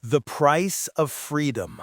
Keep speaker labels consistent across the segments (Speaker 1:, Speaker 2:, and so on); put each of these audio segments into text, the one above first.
Speaker 1: The price of freedom.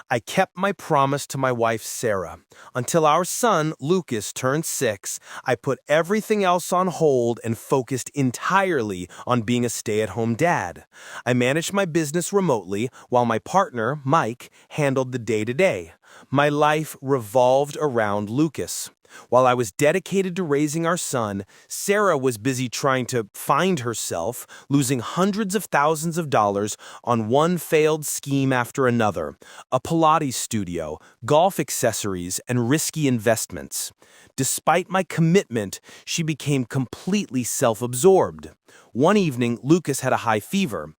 Speaker 1: I kept my promise to my wife, Sarah. Until our son, Lucas, turned 6, I put everything else on hold and focused entirely on being a stay-at-home dad. I managed my business remotely while my partner, Mike, handled the day-to-day. My life revolved around Lucas. While I was dedicated to raising our son, Sarah was busy trying to find herself, losing hundreds of thousands of dollars on one failed scheme after another, a Pilates studio, golf accessories, and risky investments. Despite my commitment, she became completely self-absorbed. One evening, Lucas had a high fever.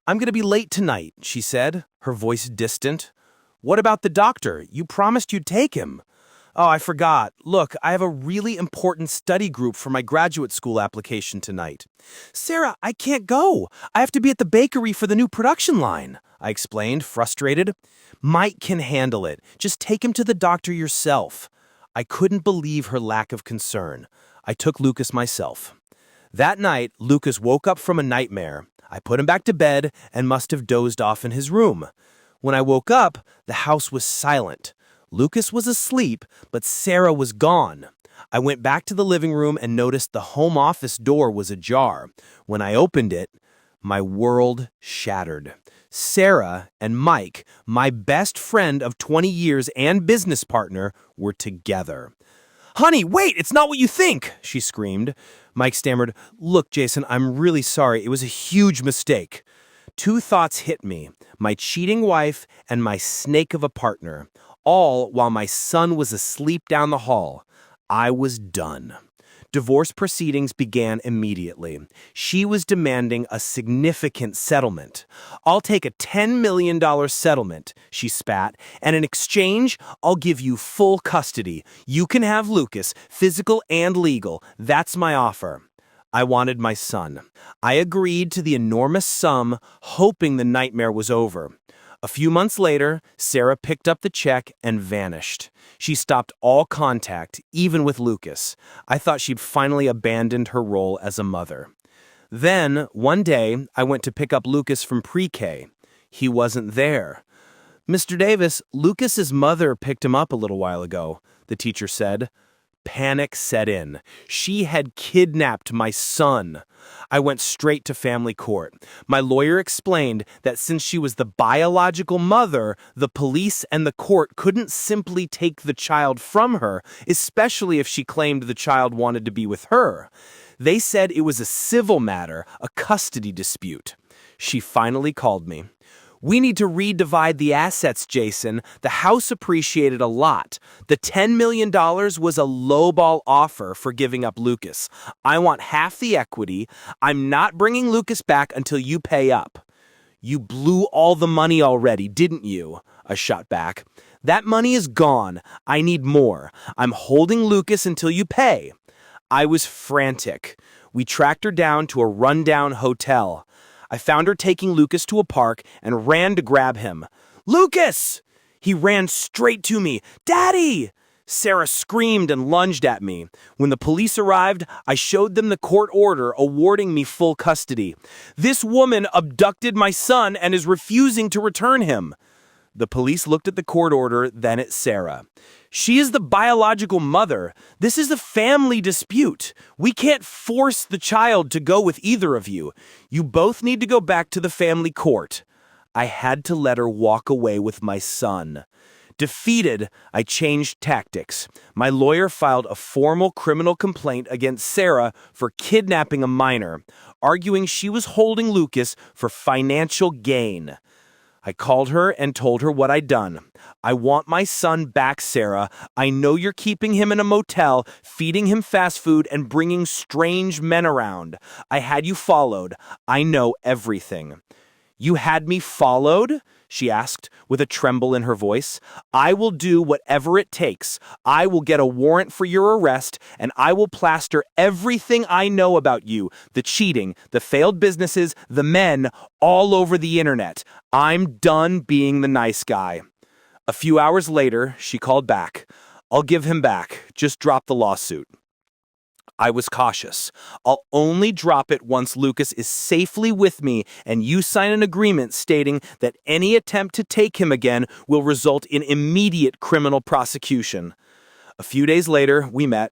Speaker 1: "I'm going to be late tonight," she said, her voice distant. "What about the doctor? You promised you'd take him." "Oh, I forgot. Look, I have a really important study group for my graduate school application tonight." "Sarah, I can't go. I have to be at the bakery for the new production line," I explained, frustrated. "Mike can handle it. Just take him to the doctor yourself." I couldn't believe her lack of concern. I took Lucas myself. That night, Lucas woke up from a nightmare. I put him back to bed and must have dozed off in his room. When I woke up, the house was silent. Lucas was asleep, but Sarah was gone. I went back to the living room and noticed the home office door was ajar. When I opened it, my world shattered. Sarah and Mike, my best friend of 20 years and business partner, were together. "Honey, wait, it's not what you think," she screamed. Mike stammered, "Look, Jason, I'm really sorry. It was a huge mistake." Two thoughts hit me, my cheating wife and my snake of a partner. All while my son was asleep down the hall. I was done. Divorce proceedings began immediately. She was demanding a significant settlement. "I'll take a $10 million settlement," she spat, "and in exchange, I'll give you full custody. You can have Lucas, physical and legal. That's my offer." I wanted my son. I agreed to the enormous sum, hoping the nightmare was over. A few months later, Sarah picked up the check and vanished. She stopped all contact, even with Lucas. I thought she'd finally abandoned her role as a mother. Then, one day, I went to pick up Lucas from pre-K. He wasn't there. "Mr. Davis, Lucas's mother picked him up a little while ago," the teacher said. Panic set in. She had kidnapped my son. I went straight to family court. My lawyer explained that since she was the biological mother, the police and the court couldn't simply take the child from her, especially if she claimed the child wanted to be with her. They said it was a civil matter, a custody dispute. She finally called me. "We need to redivide the assets, Jason. The house appreciated a lot. The $10 million was a lowball offer for giving up Lucas. I want half the equity. I'm not bringing Lucas back until you pay up." "You blew all the money already, didn't you?" I shot back. "That money is gone. I need more. I'm holding Lucas until you pay." I was frantic. We tracked her down to a rundown hotel. I found her taking Lucas to a park and ran to grab him. "Lucas!" He ran straight to me. "Daddy!" Sarah screamed and lunged at me. When the police arrived, I showed them the court order awarding me full custody. "This woman abducted my son and is refusing to return him." The police looked at the court order, then at Sarah. "She is the biological mother. This is a family dispute. We can't force the child to go with either of you. You both need to go back to the family court." I had to let her walk away with my son. Defeated, I changed tactics. My lawyer filed a formal criminal complaint against Sarah for kidnapping a minor, arguing she was holding Lucas for financial gain. I called her and told her what I'd done. "I want my son back, Sarah. I know you're keeping him in a motel, feeding him fast food, and bringing strange men around. I had you followed. I know everything." "You had me followed?" she asked, with a tremble in her voice. "I will do whatever it takes. I will get a warrant for your arrest, and I will plaster everything I know about you, the cheating, the failed businesses, the men, all over the internet. I'm done being the nice guy." A few hours later, she called back. "I'll give him back. Just drop the lawsuit." I was cautious. I'll only drop it once Lucas is safely with me and you sign an agreement stating that any attempt to take him again will result in immediate criminal prosecution. A few days later, we met.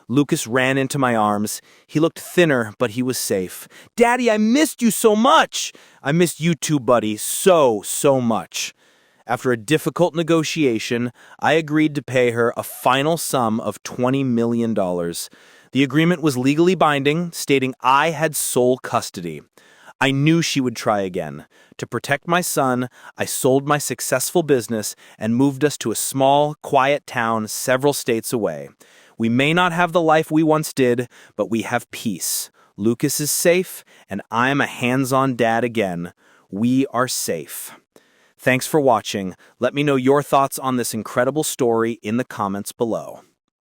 Speaker 1: Lucas ran into my arms. He looked thinner, but he was safe. "Daddy, I missed you so much!" "I missed you too, buddy. So much." After a difficult negotiation, I agreed to pay her a final sum of $20 million. The agreement was legally binding, stating I had sole custody. I knew she would try again. To protect my son, I sold my successful business and moved us to a small, quiet town several states away. We may not have the life we once did, but we have peace. Lucas is safe, and I'm a hands-on dad again. We are safe. Thanks for watching. Let me know your thoughts on this incredible story in the comments below.